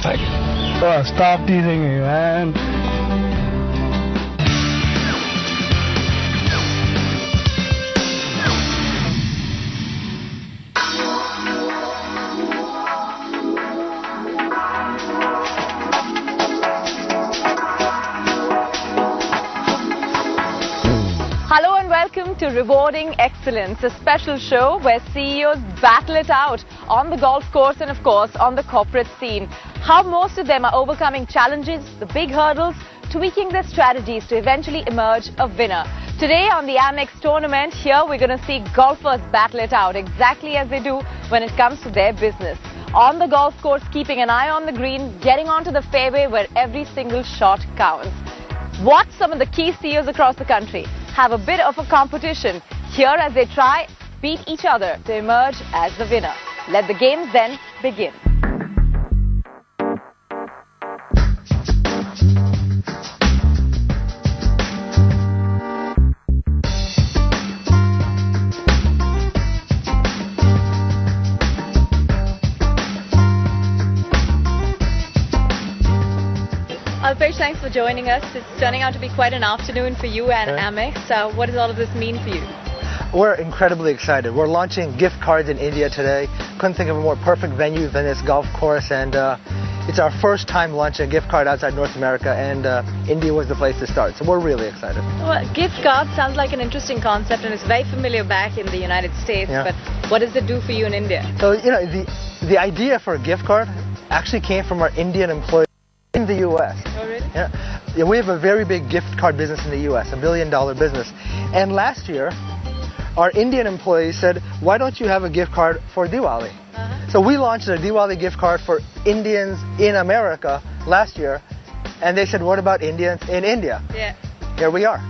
like, oh, stop teasing me, man. Hello and welcome to Rewarding Excellence, a special show where CEOs battle it out on the golf course and of course on the corporate scene. How most of them are overcoming challenges, the big hurdles, tweaking their strategies to eventually emerge a winner. Today on the Amex tournament, here we're going to see golfers battle it out exactly as they do when it comes to their business. On the golf course, keeping an eye on the green, getting onto the fairway where every single shot counts. Watch some of the key CEOs across the country have a bit of a competition here as they try beat each other to emerge as the winner. Let the games then begin. Alpesh, thanks for joining us. It's turning out to be quite an afternoon for you and Amex. What does all of this mean for you? We're incredibly excited. We're launching gift cards in India today. Couldn't think of a more perfect venue than this golf course, and it's our first time launching a gift card outside North America, and India was the place to start. So we're really excited. Well, gift card sounds like an interesting concept, and it's very familiar back in the United States. Yeah. But what does it do for you in India? So, you know, the idea for a gift card actually came from our Indian employees in the U.S. Oh, really? Yeah, we have a very big gift card business in the U.S., $1 billion business. And last year, our Indian employees said, why don't you have a gift card for Diwali? So we launched a Diwali gift card for Indians in America last year, and they said, what about Indians in India? Yeah. Here we are.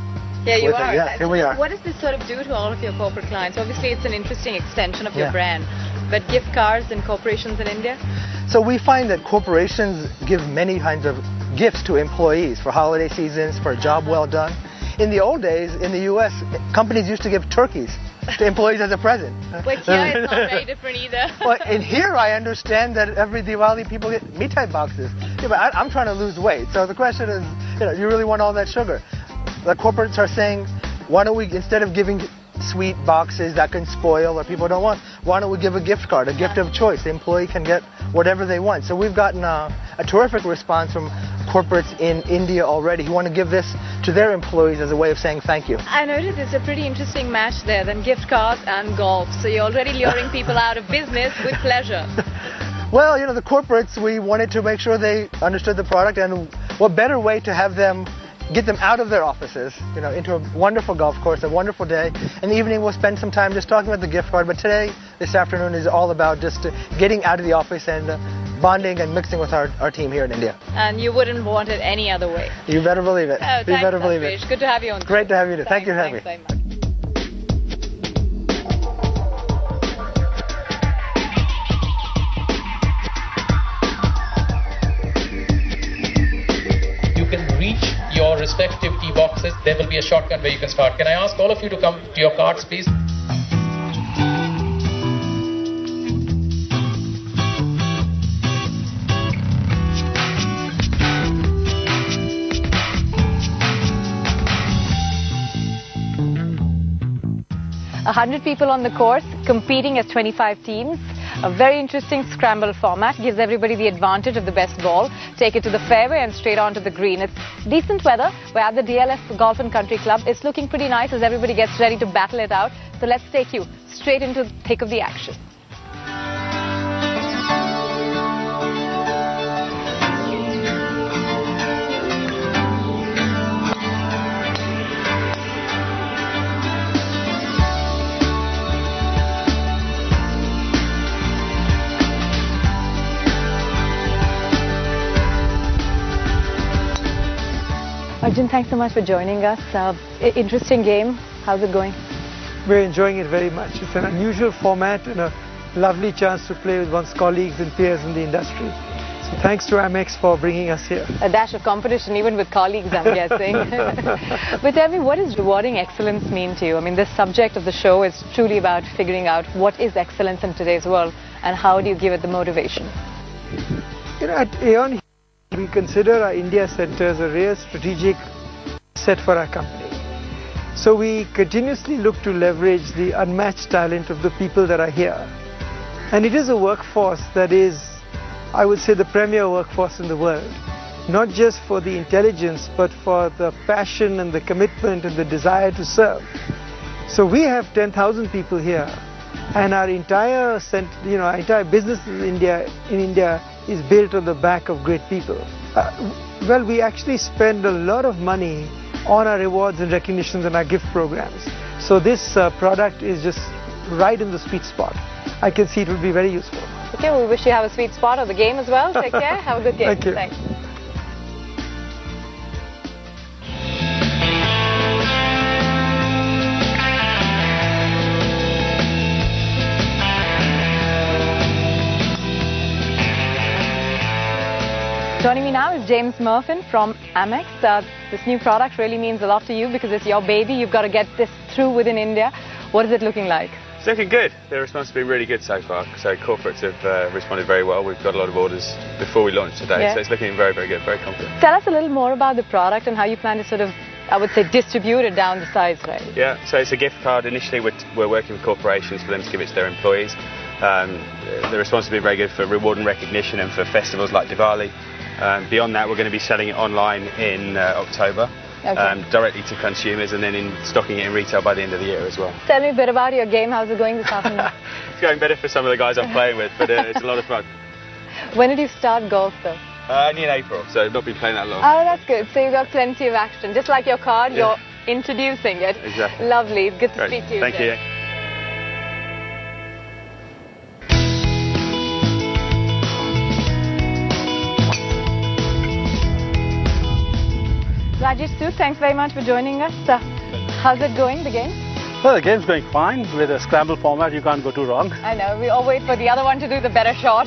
Yeah, you are. Yeah, here we are. What does this sort of do to all of your corporate clients? Obviously, it's an interesting extension of your brand, but gift cards and corporations in India? So we find that corporations give many kinds of gifts to employees for holiday seasons, for a job well done. In the old days, in the U.S., companies used to give turkeys to employees as a present. But here it's not very different either. Well, and here I understand that every Diwali people get mithai boxes. Yeah, but I'm trying to lose weight, so the question is, you really want all that sugar? The corporates are saying, why don't we, instead of giving sweet boxes that can spoil or people don't want, why don't we give a gift card, a gift of choice? The employee can get whatever they want. So we've gotten a terrific response from corporates in India already who want to give this to their employees as a way of saying thank you. I noticed it's a pretty interesting match there, then gift cards and golf. So you're already luring people out of business with pleasure. Well, the corporates, we wanted to make sure they understood the product, and what better way to have them get them out of their offices, into a wonderful golf course, a wonderful day. In the evening, we'll spend some time just talking about the gift card. But today, this afternoon, is all about just getting out of the office and bonding and mixing with our team here in India. And you wouldn't want it any other way. You better believe it. Oh, you better believe it. Good to have you on. Great to have you too. Thank you for having me. Very much. Your respective tee boxes, there will be a shortcut where you can start. Can I ask all of you to come to your carts, please? A 100 people on the course, competing as 25 teams. A very interesting scramble format, gives everybody the advantage of the best ball. Take it to the fairway and straight onto the green. It's decent weather. We're at the DLF Golf and Country Club. It's looking pretty nice as everybody gets ready to battle it out. So let's take you straight into the thick of the action. Arjun, thanks so much for joining us. Interesting game. How's it going? We're enjoying it very much. It's an unusual format and a lovely chance to play with one's colleagues and peers in the industry. So thanks to Amex for bringing us here. A dash of competition even with colleagues, I'm guessing. But tell me, what does rewarding excellence mean to you? I mean, the subject of the show is truly about figuring out what is excellence in today's world and how do you give it the motivation? At Aeon, we consider our India Centre as a real strategic asset for our company. So we continuously look to leverage the unmatched talent of the people that are here. And it is a workforce that is, I would say, the premier workforce in the world. Not just for the intelligence, but for the passion and the commitment and the desire to serve. So we have 10,000 people here, and our entire business in India is built on the back of great people. Well, we actually spend a lot of money on our rewards and recognitions and our gift programs. So this product is just right in the sweet spot. I can see it will be very useful. Okay, we wish you have a sweet spot of the game as well. Take care. Have a good game. Thank you. Thanks. Joining me now is James Murphin from Amex. This new product really means a lot to you because it's your baby. You've got to get this through within India. What is it looking like? It's looking good. The response has been really good so far. So corporates have responded very well. We've got a lot of orders before we launched today. Yeah. So it's looking very, very good, very confident. Tell us a little more about the product and how you plan to sort of, I would say, distribute it down the sides, right? Yeah, so it's a gift card. Initially, we're working with corporations for them to give it to their employees. The response has been very good for reward and recognition and for festivals like Diwali. Beyond that, we're going to be selling it online in October, directly to consumers, and then stocking it in retail by the end of the year as well. Tell me a bit about your game. How's it going this afternoon? It's going better for some of the guys I'm playing with, but it's a lot of fun. When did you start golf, though? Only in April, so I've not been playing that long. Oh, that's good. So you've got plenty of action. Just like your card, Yeah. you're introducing it. Exactly. Lovely. Good to Great. speak to you. Thank Jay. you. Rajesh Sood, thanks very much for joining us. How's it going, the game? Well, the game's going fine. With a scramble format, you can't go too wrong. I know, we all wait for the other one to do the better shot.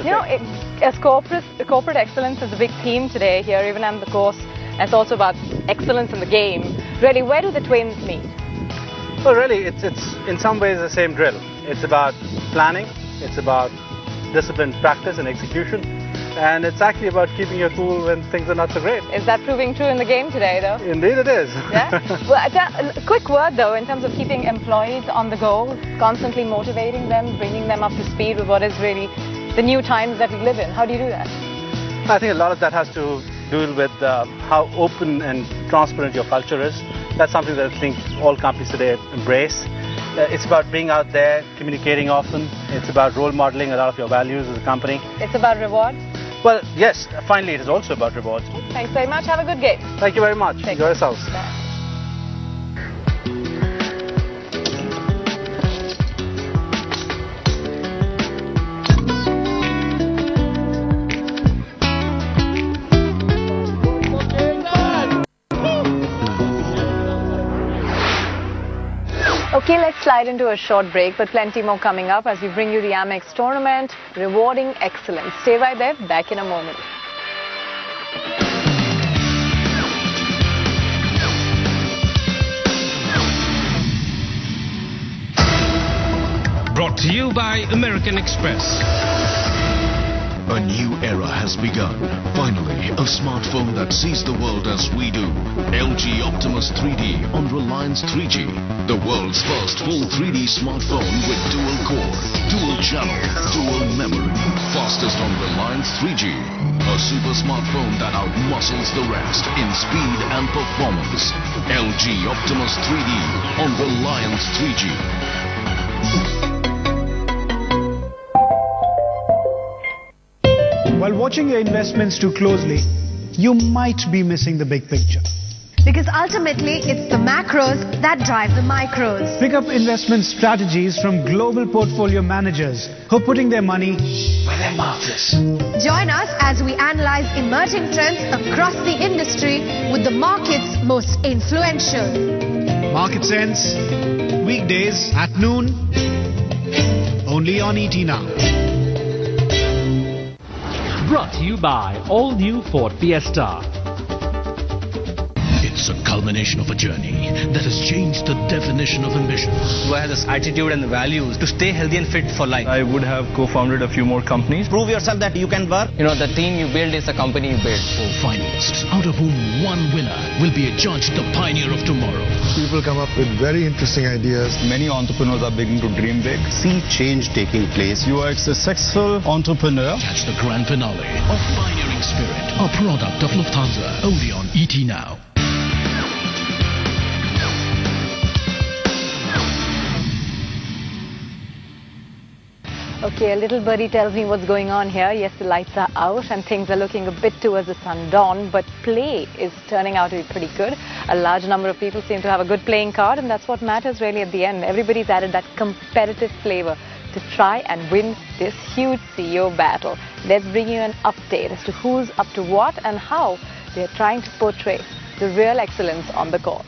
You know, as corporate excellence is a big theme today here, even on the course. And it's also about excellence in the game. Really, where do the twins meet? Well, really, it's in some ways the same drill. It's about planning, it's about disciplined practice and execution, and it's actually about keeping your cool when things are not so great. Is that proving true in the game today, though? Indeed it is. Yeah? Well, a quick word, though, in terms of keeping employees on the go, constantly motivating them, bringing them up to speed with what is really the new times that we live in. How do you do that? I think a lot of that has to do with how open and transparent your culture is. That's something that I think all companies today embrace. It's about being out there, communicating often. It's about role modeling a lot of your values as a company. It's about rewards? Well, yes, finally it is also about rewards. Thanks very much. Have a good game. Thank you very much. Thank Enjoy you. yourselves. Bye. Okay, let's slide into a short break, but plenty more coming up as we bring you the Amex tournament, rewarding excellence. Stay right there, back in a moment. Brought to you by American Express. A new era has begun. Finally, a smartphone that sees the world as we do. LG Optimus 3D on Reliance 3G. The world's first full 3D smartphone with dual core, dual channel, dual memory. Fastest on Reliance 3G. A super smartphone that outmuscles the rest in speed and performance. LG Optimus 3D on Reliance 3G. While watching your investments too closely, you might be missing the big picture. Because ultimately, it's the macros that drive the micros. Pick up investment strategies from global portfolio managers who are putting their money where their mouth is. Join us as we analyze emerging trends across the industry with the market's most influential. Market Sense, weekdays at noon, only on ET Now. Brought to you by all new Ford Fiesta. It's is a culmination of a journey that has changed the definition of ambition. Do I have this attitude and the values to stay healthy and fit for life? I would have co-founded a few more companies. Prove yourself that you can work. You know, the team you build is the company you build. 4 finalists, out of whom one winner will be adjudged the pioneer of tomorrow. People come up with very interesting ideas. Many entrepreneurs are beginning to dream big. See change taking place. You are a successful entrepreneur. Catch the grand finale of Pioneering Spirit, a product of Lufthansa, only on ET Now. Okay, a little birdie tells me what's going on here. Yes, the lights are out and things are looking a bit towards the sundown, but play is turning out to be pretty good. A large number of people seem to have a good playing card, and that's what matters really at the end. Everybody's added that competitive flavor to try and win this huge CEO battle. Let's bring you an update as to who's up to what and how they're trying to portray the real excellence on the course.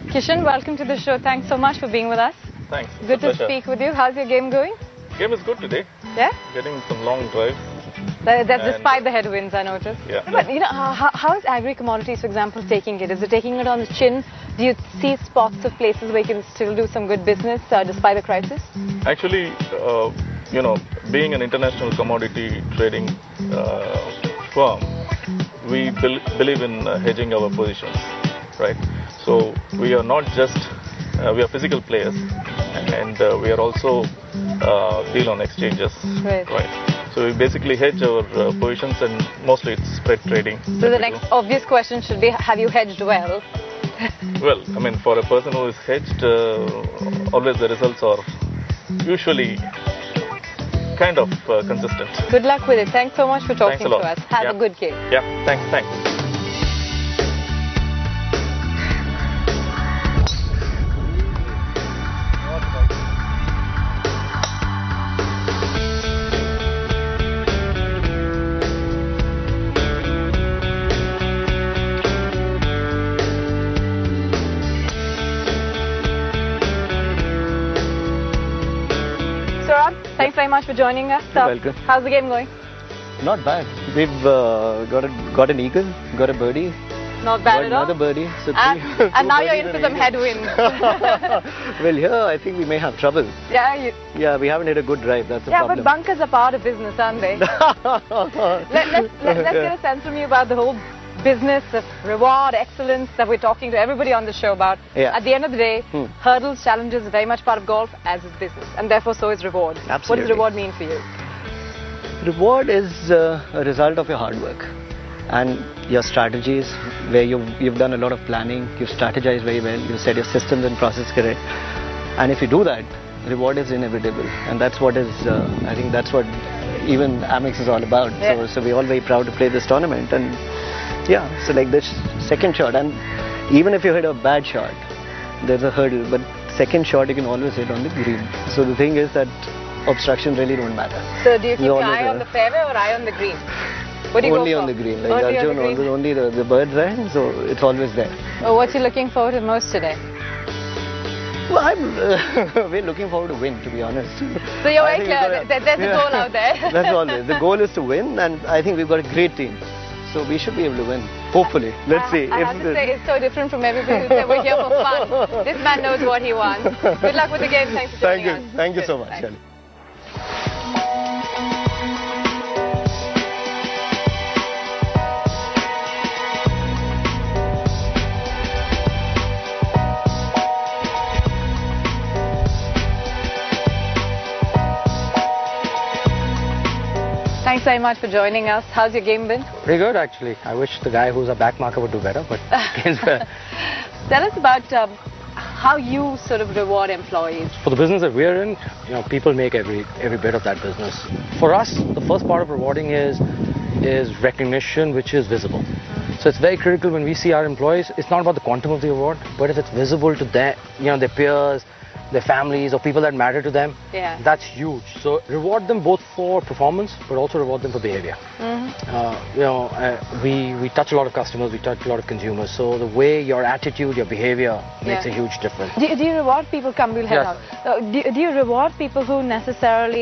Kishan, welcome to the show. Thanks so much for being with us. Thanks. Good to speak with you. How's your game going? Game is good today. Yeah? Getting some long drives. That's despite the headwinds, I noticed. Yeah. But, you know, how is agri-commodities, for example, taking it? Is it taking it on the chin? Do you see spots of places where you can still do some good business despite the crisis? Actually, you know, being an international commodity trading firm, we believe in hedging our positions, right? So we are not just, we are physical players, and we are also deal on exchanges, right? So we basically hedge our positions, and mostly it's spread trading. So the next obvious question should be, have you hedged well? Well, I mean, for a person who is hedged, always the results are usually kind of consistent. Good luck with it. Thanks so much for talking to us. Have a good game. Yeah, thanks. Thanks very much for joining us. You're welcome. How's the game going? Not bad. We've got an eagle, got a birdie. Not bad at all. Another birdie. So and now you're in for some headwinds. Well, here I think we may have trouble. Yeah. Yeah, we haven't hit a good drive. That's the problem. Yeah, but bunkers are part of business, aren't they? let's get a sense from you about the whole business of reward, excellence that we're talking to everybody on the show about. Yeah. At the end of the day, hurdles, challenges are very much part of golf, as is business, and therefore so is reward. Absolutely. What does reward mean for you? Reward is a result of your hard work and your strategies, where you've done a lot of planning, you've strategized very well, you set your systems and process correct, and if you do that, reward is inevitable, and that's what is I think that's what even Amex is all about. Yeah. So we're all very proud to play this tournament, and yeah, so like this second shot, and even if you hit a bad shot, there's a hurdle, but second shot you can always hit on the green. So the thing is that obstruction really don't matter. So do you keep your eye on the fairway or eye on the green? What do you only go for? On the green. Like Arjun, only the bird's eye, so it's always there. Oh, what you looking forward to most today? Well, we're looking forward to win, to be honest. So you're very clear, there's a goal out there. That's always. The goal is to win, and I think we've got a great team. So we should be able to win, hopefully. Let's see. I have to say, it's so different from everybody who said we're here for fun. This man knows what he wants. Good luck with the game. Thanks for joining us. Thank you so much, Shaili. Thanks very much for joining us. How's your game been? Pretty good, actually. I wish the guy who's a back marker would do better, but game's better. Tell us about how you sort of reward employees. For the business that we're in, you know, people make every bit of that business. For us, the first part of rewarding is recognition, which is visible. So it's very critical when we see our employees. It's not about the quantum of the award, but if it's visible to their peers, their families or people that matter to them, Yeah. that's huge. So reward them both for performance, but also reward them for behavior. We touch a lot of customers, we touch a lot of consumers. So the way your attitude, your behavior makes a huge difference. Do you reward people? Come, we'll head Yes. out. Do you reward people who necessarily